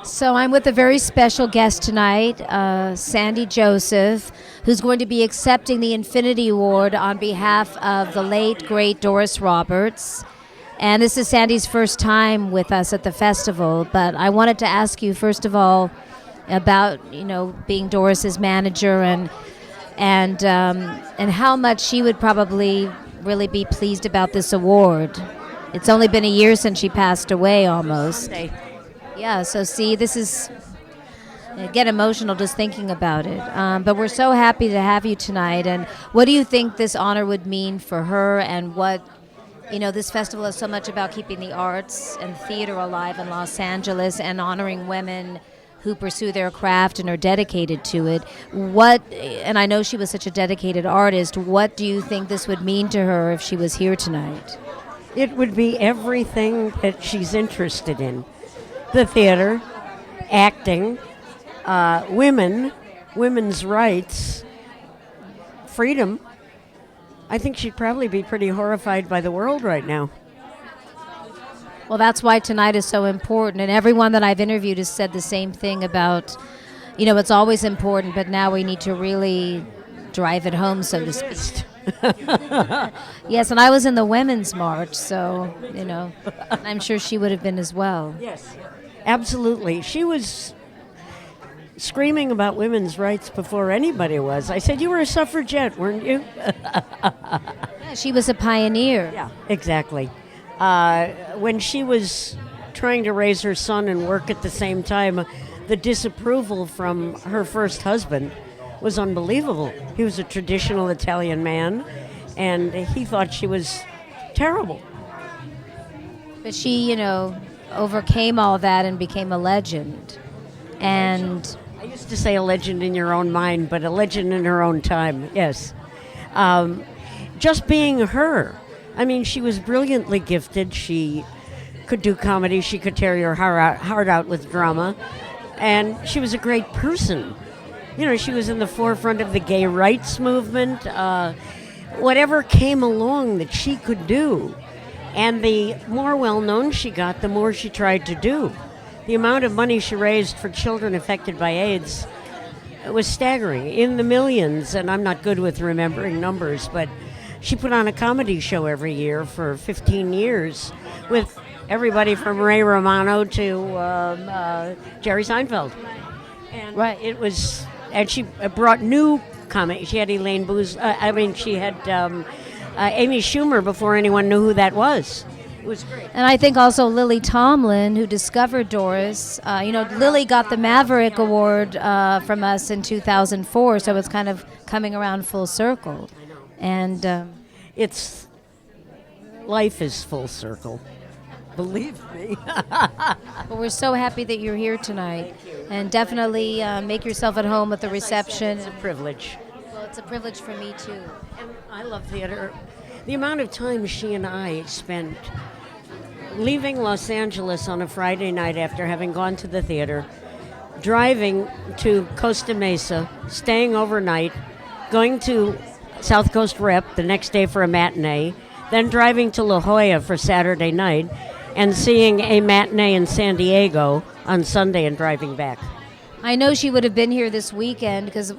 So I'm with a very special guest tonight, Sandy Joseph, who's going to be accepting the Infinity Award on behalf of the late, great Doris Roberts. And this is Sandy's first time with us at the festival, but I wanted to ask you, first of all, about, being Doris's manager and how much she would probably really be pleased about this award. It's only been a year since she passed away, almost. Yeah, so see, this is, I get emotional just thinking about it. But we're so happy to have you tonight. And what do you think this honor would mean for her, and what, this festival is so much about keeping the arts and theater alive in Los Angeles and honoring women who pursue their craft and are dedicated to it. And I know she was such a dedicated artist, what do you think this would mean to her if she was here tonight? It would be everything that she's interested in. The theater, acting, women's rights, freedom. I think she'd probably be pretty horrified by the world right now. Well, that's why tonight is so important. And everyone that I've interviewed has said the same thing about, it's always important, but now we need to really drive it home, so to speak. Yes, and I was in the Women's March, so, I'm sure she would have been as well. Yes. Absolutely. She was screaming about women's rights before anybody was. I said, you were a suffragette, weren't you? Yeah, she was a pioneer. Yeah, exactly. When she was trying to raise her son and work at the same time, the disapproval from her first husband was unbelievable. He was a traditional Italian man, and he thought she was terrible. But she, overcame all that and became a legend. And I used to say a legend in your own mind, but a legend in her own time, yes. Just being her. I mean, she was brilliantly gifted. She could do comedy. She could tear your heart out with drama. And she was a great person. She was in the forefront of the gay rights movement. Whatever came along that she could do. And the more well-known she got, the more she tried to do. The amount of money she raised for children affected by AIDS was staggering, in the millions, and I'm not good with remembering numbers, but she put on a comedy show every year for 15 years with everybody from Ray Romano to Jerry Seinfeld. And right. It was, and she brought new comedy. She had Elaine Booz, she had Amy Schumer before anyone knew who that was. It was great. And I think also Lily Tomlin, who discovered Doris. Lily got the Maverick Award from us in 2004, so it's kind of coming around full circle. And it's life is full circle. Believe me. Well, we're so happy that you're here tonight. And definitely make yourself at home with the reception. It's a privilege. Well, it's a privilege for me, too. And I love theater. The amount of time she and I spent leaving Los Angeles on a Friday night after having gone to the theater, driving to Costa Mesa, staying overnight, going to South Coast Rep the next day for a matinee, then driving to La Jolla for Saturday night, and seeing a matinee in San Diego on Sunday and driving back. I know she would have been here this weekend because,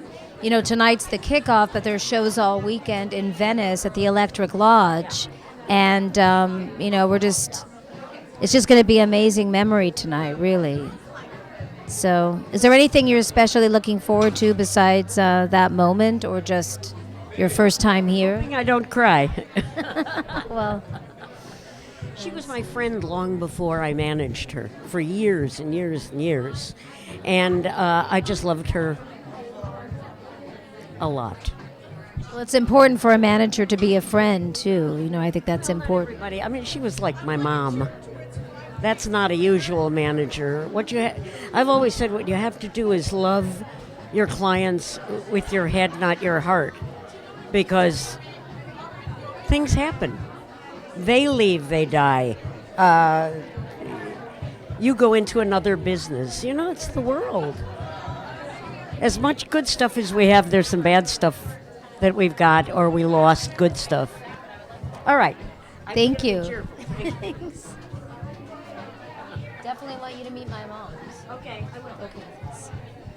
tonight's the kickoff, but there's shows all weekend in Venice at the Electric Lodge. And, it's just going to be an amazing memory tonight, really. So is there anything you're especially looking forward to besides that moment, or just your first time here? I don't cry. Well, she was my friend long before I managed her, for years and years and years. And I just loved her a lot. Well, it's important for a manager to be a friend, too. I think that's important. Everybody, she was like my mom. That's not a usual manager. I've always said what you have to do is love your clients with your head, not your heart. Because things happen. They leave, they die. You go into another business. It's the world. As much good stuff as we have, there's some bad stuff that we've got, or we lost good stuff. All right. Thank you. Thanks. Definitely want you to meet my mom. Okay, I will. Okay.